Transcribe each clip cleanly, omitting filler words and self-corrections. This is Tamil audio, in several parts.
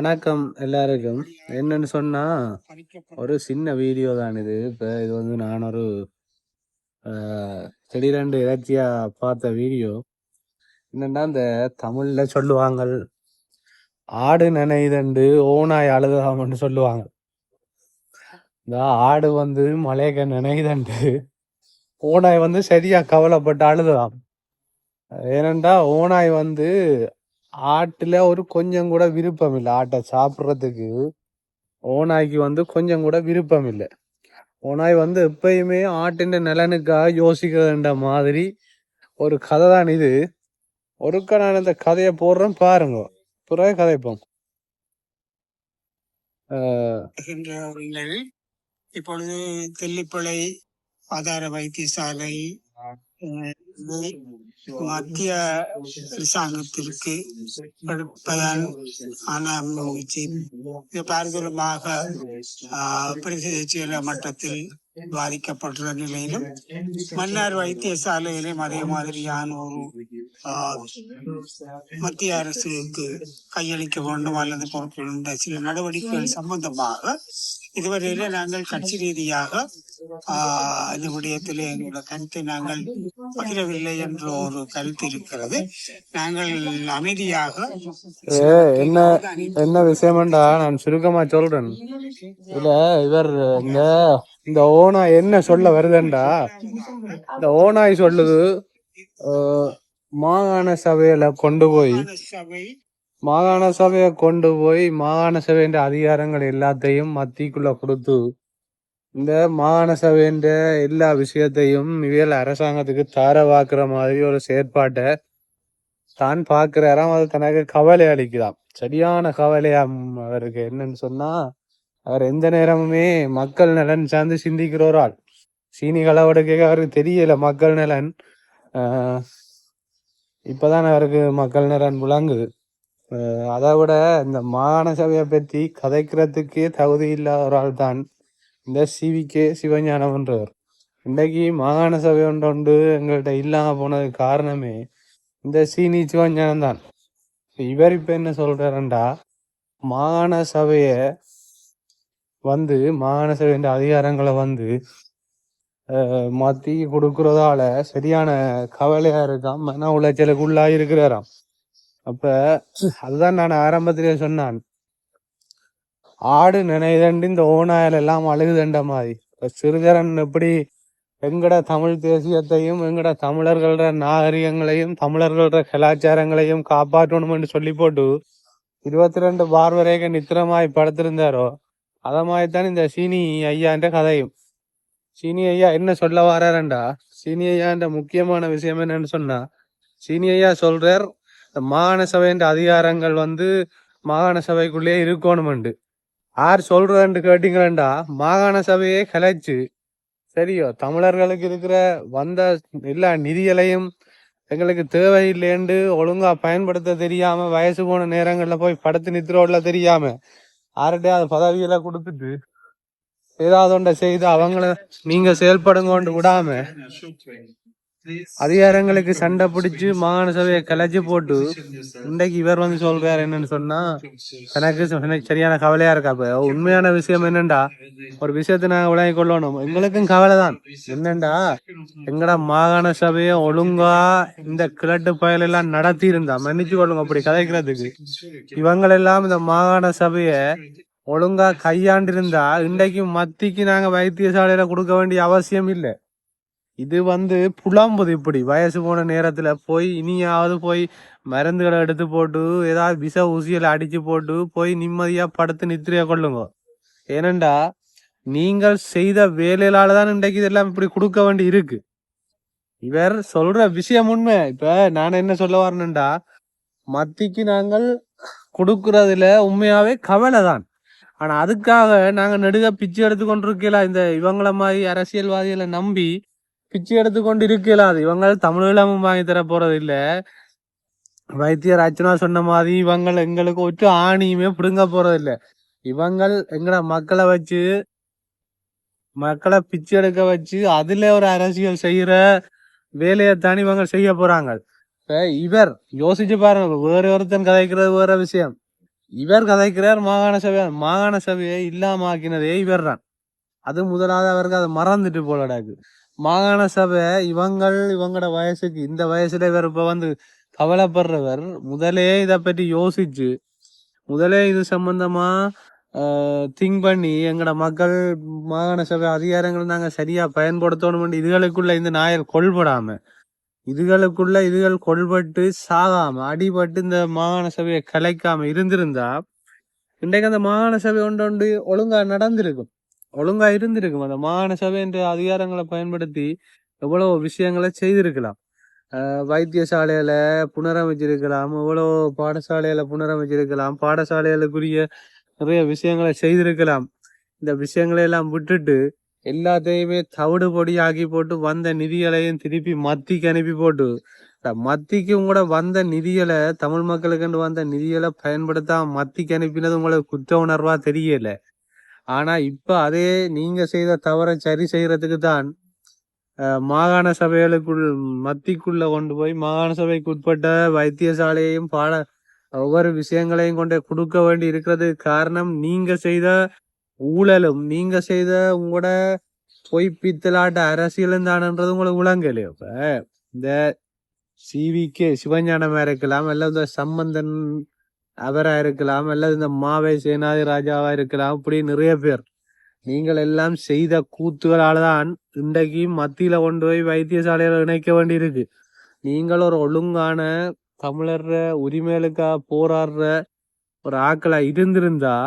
வணக்கம் எல்லாருக்கும். என்னன்னு சொன்னா ஒரு சின்ன வீடியோ தான் இது. இப்போ இது வந்து நான் ஒரு திடீரென்று இறைச்சியா பார்த்த வீடியோ. என்னன்னா இந்த தமிழ்ல சொல்லுவாங்க, ஆடு நினைதண்டு ஓனாய் அழுதாமன்னு சொல்லுவாங்க. இந்த ஆடு வந்து மலையக நினைதண்டு ஓனாய் வந்து சரியா கவலைப்பட்டு அழுதுதான். ஏனண்டா ஓனாய் வந்து ஆட்டுல ஒரு கொஞ்சம் கூட விருப்பம் இல்லை. ஆட்டை சாப்பிட்றதுக்கு ஓநாய்க்கு வந்து கொஞ்சம் கூட விருப்பம் இல்லை. ஓநாய் வந்து எப்பயுமே ஆட்டின் நலனுக்காக யோசிக்கிறதுன்ற மாதிரி ஒரு கதை தான் இது. ஒருக்க நான் இந்த கதையை போடுறேன் பாருங்க, பிறகு கதைப்போம். இப்பொழுது தெல்லிப்பளை ஆதார வைத்தியசாலை மத்திய அரசாங்கத்திற்கு பாரதூரமாக பிரதேச மட்டத்தில் பாதிக்கப்பட்டுள்ள நிலையிலும் மன்னார் வைத்தியசாலையிலும் அதே மாதிரியான ஒரு மத்திய அரசுக்கு கையளிக்க வேண்டும் அல்லது பொறுப்புள்ள சில நடவடிக்கைகள் சம்பந்தமாக இதுவரையில நாங்கள் கட்சி ரீதியாக இந்த விடயத்தில் எங்களோட கருத்தை நாங்கள் பகிரவில்லை என்ற ஒரு கருத்து இருக்கிறது. நாங்கள் அமைதியாக என்ன விஷயம்டா நான் சுருக்கமா சொல்றேன். இல்ல இவர் இந்த ஓனாய் என்ன சொல்ல வருதுண்டா, இந்த ஓனாய் சொல்லுது மாகாண சபையில கொண்டு போய் மாகாண சபையின் அதிகாரங்கள் எல்லாத்தையும் மத்திக்குள்ள கொடுத்து இந்த மாகாண சபையின் எல்லா விஷயத்தையும் இவியல் அரசாங்கத்துக்கு தாரவாக்குற மாதிரி ஒரு செயற்பாட்டை தான் பார்க்கிறாராம். அது தனக்கு கவலை அளிக்குதாம், சரியான கவலையாம் அவருக்கு. என்னன்னு சொன்னா, அவர் எந்த நேரமுமே மக்கள் நலன் சார்ந்து சிந்திக்கிற ஒரு ஆள். சீனி களவெடுக்க அவருக்கு தெரியல மக்கள் நலன். இப்பதான் அவருக்கு மக்கள் நலன் விளங்குது. அதை விட இந்த மாகாண சபையை பற்றி கதைக்கிறதுக்கே தகுதி இல்லாத ஒரு ஆள் தான் இந்த சிவிகே சிவஞானம்ன்றவர். இன்றைக்கு மாகாண சபை ஒன்று எங்கள்கிட்ட இல்லாம போனதுக்கு காரணமே இந்த சீனி சிவஞானம் தான். இவர் இப்ப என்ன சொல்றாருண்டா, மாகாண சபைய வந்து மாகாண சபையின் அதிகாரங்களை வந்து மாத்தி கொடுக்கறதால சரியான கவலையா இருக்காம், மன உளைச்சலுக்கு உள்ளாகி இருக்கிறாராம். அப்ப அதுதான் நான் ஆரம்பத்திலே சொன்னான், ஆடு நினைதண்டு இந்த ஓநாயல் எல்லாம் அழுகுதண்ட மாதிரி. சிறுதரன் எப்படி எங்கட தமிழ் தேசியத்தையும் எங்கட தமிழர்களோட நாகரிகங்களையும் தமிழர்களோட கலாச்சாரங்களையும் காப்பாற்றணும் என்று சொல்லி போட்டு 22 பார்வரேக நித்திரமாய் படுத்திருந்தாரோ, அத மாதிரிதான் இந்த சீனி ஐயான்ற கதையும். சீனி ஐயா என்ன சொல்ல வர்றாருண்டா, சீனி ஐயான்ற முக்கியமான விஷயம் என்னன்னு சொன்னா, சீனி ஐயா சொல்றார் இந்த மாகாண சபையின் அதிகாரங்கள் வந்து மாகாண சபைக்குள்ளேயே இருக்கணும்ண்டு. யார் சொல்றதுன்னு கேட்டீங்களா, மாகாண சபையே கலைச்சு சரியோ தமிழர்களுக்கு இருக்கிற வந்த எல்லா நிதிகளையும் எங்களுக்கு தேவையில்லைன்னு ஒழுங்கா பயன்படுத்த தெரியாம வயசு போன நேரங்கள்ல போய் படுத்து நித்திரோட்ல தெரியாம யார்கிட்டயே அது பதவியில கொடுத்துட்டு ஏதாவது ஒன்றை செய்து அவங்கள நீங்க செயல்படுங்கொண்டு விடாம அதிகாரங்களுக்கு சண்டை பிடிச்சு மாகாண சபையை கலைச்சு போட்டு இன்றைக்கு இவர் வந்து சொல்றாரு என்னன்னு சொன்னா, எனக்கு சரியான கவலையா இருக்கா. இப்ப உண்மையான விஷயம் என்னண்டா, ஒரு விஷயத்த நாங்க விளங்கி கொள்ளணும், எங்களுக்கும் கவலை தான். என்னண்டா, எங்கடா மாகாண சபையை ஒழுங்கா இந்த கிழட்டு பயல் எல்லாம் நடத்தி இருந்தா, மன்னிச்சு கொள்ளுங்க அப்படி கதைக்கிறதுக்கு, இவங்களெல்லாம் இந்த மாகாண சபைய ஒழுங்கா கையாண்டிருந்தா இன்றைக்கு மத்திக்கு நாங்க வைத்தியசாலையில கொடுக்க வேண்டிய அவசியம் இல்லை. இது வந்து புலம்புது, இப்படி வயசு போன நேரத்துல போய் இனியாவது போய் மருந்துகளை எடுத்து போட்டு ஏதாவது விஷ ஊசிகளை அடிச்சு போட்டு போய் நிம்மதியா படுத்து நித்திரைய கொள்ளுங்க. ஏனண்டா நீங்கள் செய்த வேலையிலாலதான் இன்றைக்கு இதெல்லாம் இப்படி கொடுக்க வேண்டி இருக்கு. இவர் சொல்ற விஷயம் உண்மை. இப்ப நான் என்ன சொல்ல வரணும்டா, மத்திக்கு நாங்கள் கொடுக்கறதுல உண்மையாவே கவலை தான். ஆனா அதுக்காக நாங்க நெடுக பிச்சை எடுத்து கொண்டிருக்கலாம். இந்த இவங்கள மாதிரி அரசியல்வாதிகளை நம்பி பிச்சை எடுத்து கொண்டு இருக்கலாம். இவங்க தமிழீழமும் வாங்கி தர போறது இல்ல. வைத்தியர் அர்ச்சனா சொன்ன மாதிரி இவங்க எங்களுக்கு ஒற்று ஆணியுமே பிடுங்க போறது இல்ல. இவங்கள் எங்கட மக்களை பிச்சை எடுக்க வச்சு அதுல ஒரு அரசியல் செய்யற வேலையைத்தான் இவங்க செய்ய போறாங்க. இப்ப இவர் யோசிச்சு பாருங்க, வேற ஒருத்தன் கதைக்கிறது வேற விஷயம். இவர் கதைக்கிறார் மாகாண சபையை இல்லாம ஆக்கினதே இவர் தான். அது முதலாவது அவருக்கு அதை மறந்துட்டு போலடாக்கு. மாகாண சபை இவங்களோட வயசுக்கு இந்த வயசுல இவர் இப்ப கவலைப்படுறவர் முதலே இதை பற்றி யோசிச்சு முதலே இது சம்பந்தமா திங்க் பண்ணி எங்கட மக்கள் மாகாண சபை அதிகாரங்கள் நாங்க சரியா பயன்படுத்தணும். இதுகளுக்குள்ள இந்த நாயர் கொள்படாம இதுகள் கொள்பட்டு சாகாம அடிபட்டு இந்த மாகாண சபையை கலைக்காம இருந்திருந்தா இன்றைக்கு அந்த மாகாண சபை ஒன்று ஒழுங்கா நடந்திருக்கும், ஒழுங்கா இருந்திருக்கும். அந்த மாகாண சபை என்ற அதிகாரங்களை பயன்படுத்தி எவ்வளவு விஷயங்களை செய்திருக்கலாம். வைத்தியசாலையில புனரமைச்சிருக்கலாம், எவ்வளவு பாடசாலையில புனரமைச்சிருக்கலாம், பாடசாலைகளுக்குரிய நிறைய விஷயங்களை செய்திருக்கலாம். இந்த விஷயங்களை எல்லாம் விட்டுட்டு எல்லாத்தையுமே தவிடு பொடி ஆக்கி போட்டு வந்த நிதிகளையும் திருப்பி மத்திக்கு அனுப்பி போட்டு மத்திக்கும் கூட வந்த நிதிகளை தமிழ் மக்களுக்கு வந்த நிதிகளை பயன்படுத்தாம மத்திக்கு அனுப்பினது உங்களுக்கு குற்ற உணர்வா தெரியல. ஆனா இப்ப அதே நீங்க செய்த தவறை சரி செய்யறதுக்கு தான் மாகாண சபைகளுக்குள் மத்திக்குள்ள கொண்டு போய் மாகாண சபைக்கு உட்பட்ட வைத்தியசாலையையும் ஒவ்வொரு விஷயங்களையும் கொண்டு கொடுக்க வேண்டி இருக்கிறது. காரணம் நீங்க செய்த ஊழலும் நீங்க செய்த உங்களோட பொய்ப்பித்தலாட்ட அரசியலும் தானன்றது உங்களுக்கு உலங்கலையோ. இப்ப இந்த சிவிகே சிவஞானமா இருக்கலாம், அல்லது இந்த சம்பந்தன் அவரா இருக்கலாம், அல்லது இந்த மாவை சேனாதி ராஜாவா இருக்கலாம், இப்படி நிறைய பேர் நீங்கள் எல்லாம் செய்த கூத்துகளால்தான் இன்றைக்கு மத்தியில கொண்டு போய் வைத்தியசாலையில இணைக்க வேண்டி இருக்கு. நீங்கள் ஒரு ஒழுங்கான தமிழர் உரிமைகளுக்காக போராடுற ஒரு ஆக்களா இருந்திருந்தா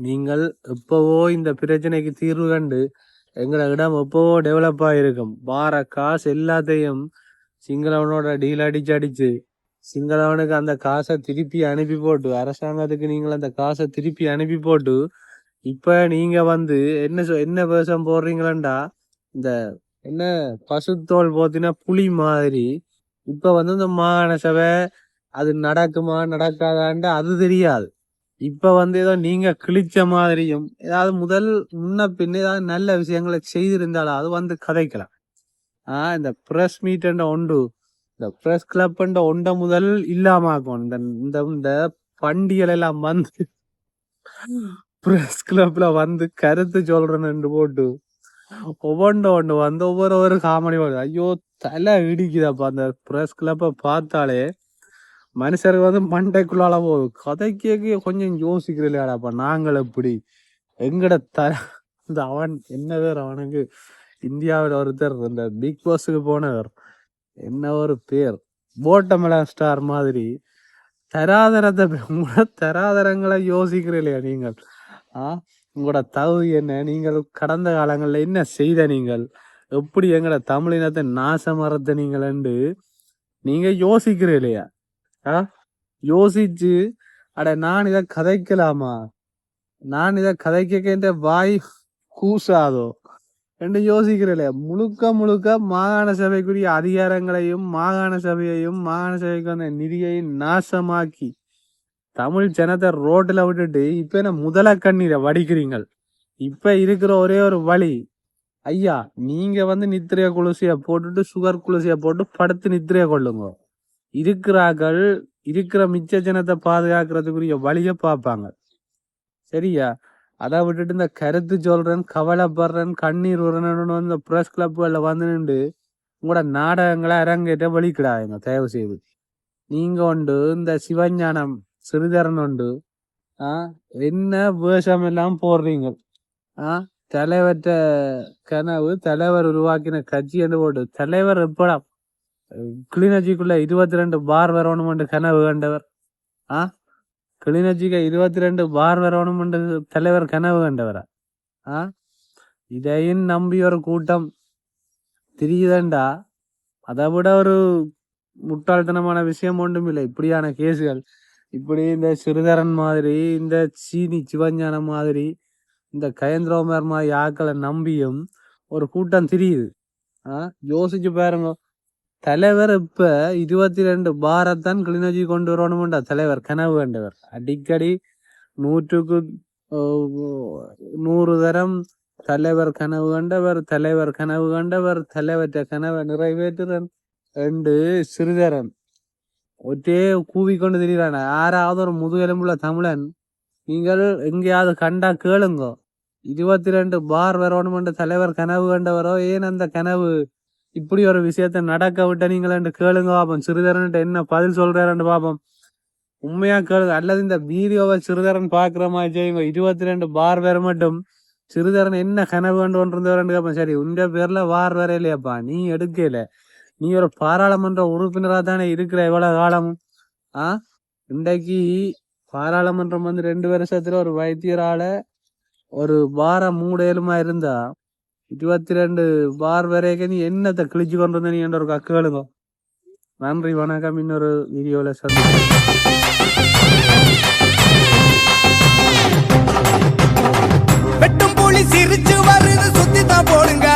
நீங்கள் எப்பவோ இந்த பிரச்சனைக்கு தீர்வு கண்டு எங்களோட இடம் எப்பவோ டெவலப் ஆகிருக்கும். வார காசு எல்லாத்தையும் சிங்களவனோட டீல் அடிச்சு சிங்களவனுக்கு அந்த காசை திருப்பி அனுப்பி போட்டு அரசாங்கத்துக்கு நீங்கள் அந்த காசை திருப்பி அனுப்பி போட்டு இப்ப நீங்க என்ன வேஷம் போடுறீங்களா, இந்த என்ன பசுத்தோல் போத்தினா புலி மாதிரி இப்ப இந்த மாகாண சபை அது நடக்குமா நடக்காதான்ட்டு அது தெரியாது. இப்ப ஏதோ நீங்க கிழிச்ச மாதிரியும் ஏதாவது முன்ன பின்ன ஏதாவது நல்ல விஷயங்களை செய்திருந்தாலும் அது கதைக்கலாம். இந்த பிரஸ் மீட் ஒன்று இந்த பிரஸ் கிளப் ஒன்றை முதல் இல்லாம ஆக்கும். இந்த பண்டிகள் எல்லாம் பிரஸ் கிளப்ல கருத்து சொல்றேன்னு போட்டு ஒவ்வொன்று ஒவ்வொரு காமெடி வருது. ஐயோ தலை இடிக்குதாப்பா அந்த பிரஸ் கிளப்ப பார்த்தாலே மனுஷருக்கு மண்டைக்குள்ளால போகுது. கதை கேட்க கொஞ்சம் யோசிக்கிறீங்களாடாப்பா. நாங்கள் எப்படி எங்கட இந்த அவன் என்ன பேர் அவனுக்கு இந்தியாவில் ஒருத்தர் இந்த பிக் பாஸுக்கு போனவர் என்ன ஒரு பேர் போட்டமலா ஸ்டார் மாதிரி உங்களோட தராதரங்களை யோசிக்கிறீங்களா நீங்கள்? உங்களோட தகுதி என்ன? நீங்கள் கடந்த காலங்களில் என்ன செய்த? நீங்கள் எப்படி எங்கட தமிழினத்தை நாசமறத்த நீங்கள் என்று நீங்க யோசிக்கிறீங்களா? யோசிச்சு நான் இதை கதைக்கலாமா, நான் இதை கதைக்கின்ற வாய் கூசாதோ என்று யோசிக்கிறீங்களே. முழுக்க மாகாண சபைக்குரிய அதிகாரங்களையும் மாகாண சபையையும் மாகாண சபைக்கு வந்த நிதியையும் நாசமாக்கி தமிழ் ஜனத்தை ரோட்ல விட்டுட்டு இப்ப என்ன முதல கண்ணீரை வடிக்கிறீங்கள். இப்ப இருக்கிற ஒரே ஒரு வழி, ஐயா நீங்க நித்திரைய குளிசிய போட்டுட்டு சுகர் குளிசிய போட்டு படுத்து நித்திரைய கொள்ளுங்க. இருக்கிற மிச்ச ஜனத்தை பாதுகாக்கிறதுக்குரிய வழிய பார்ப்பாங்க. சரியா? அதை விட்டுட்டு இந்த கருத்து சொல்றேன், கவலைப்படுறேன், கண்ணீர் உரணும் இந்த பிரஸ் கிளப்ல நின்று உங்களோட நாடகங்களை அரங்கேற்ற வழிக்கிடாதுங்க தயவு செய்து. நீங்க உண்டு இந்த சிவஞானம் சிறிதரன் உண்டு என்ன வேஷம் எல்லாம் போடுறீங்க. தலைவர்கிட்ட கனவு தலைவர் உருவாக்கின கட்சி என்று போட்டு தலைவர் எப்படா கிளிநொச்சிக்குள்ள 22 பார் வரணும் கனவு கண்டவர். கிளிநொச்சிக்கு 22 பார் வரணும் தலைவர் கனவு கண்டவரா? இதையும் நம்பி ஒரு கூட்டம் திரியுதண்டா. அதை விட ஒரு முட்டாள்தனமான விஷயம் ஒன்றும் இல்லை. இப்படியான கேஸுகள் இப்படி இந்த சிறுதரன் மாதிரி இந்த சீனி சிவஞானம் மாதிரி இந்த கயந்திரோமர் மாதிரி ஆக்களை நம்பியும் ஒரு கூட்டம் திரியுது. யோசிச்சு பாருங்க. தலைவர் இப்ப 22 பாரத்தான் கிளிநொச்சி கொண்டு வரணும்டா தலைவர் கனவு கண்டவர். அடிக்கடி 100க்கு 100 தரம் தலைவர் கனவு கண்டவர் தலைவர் கனவு கண்டவர் தலைவற்ற கனவை நிறைவேற்றுறன் என்று சிறிதரன் ஒற்றே கூவிக்கொண்டு திரிகிறான. யாராவது ஒரு முதுகெலும்புள்ள தமிழன் நீங்கள் எங்கேயாவது கண்டா கேளுங்கோ. 22 பார் வரணும் என்ற தலைவர் கனவு கண்டவரோ, ஏன் அந்த கனவு இப்படி ஒரு விஷயத்த நடக்க விட்ட நீங்கள் கேளுங்க பாப்போம். சிறிதரன் என்ன பதில் சொல்றாரு பாப்போம். உண்மையா கேளுங்க. அல்லது இந்த வீடியோவை சிறிதரன் பாக்குற மாதிரி செய்யுங்க. 22 பார் வேற மட்டும் சிறிதரன் என்ன கனவு கண்டு கொண்டிருந்தவரன்னு கேட்பேன். சரி, உங்க பேர்ல வார் வேற இல்லையாப்பா, நீ எடுக்கல, நீ ஒரு பாராளுமன்ற உறுப்பினரா தானே இருக்கிற இவ்வளவு காலமும். இன்றைக்கு பாராளுமன்றம் 2 வருஷத்துல ஒரு வைத்தியரால ஒரு பார மூடையலுமா இருந்தா 22 பார் வரைக்கும் நீ என்னத்தை கிழிச்சு கொண்டு வந்த நீ என்ற ஒரு கேளுங்க. நன்றி, வணக்கம். இன்னொரு வீடியோல சந்திப்போம். வெட்டும் புலி சிரிச்சு வருது, சுத்தி தான் போடுங்க.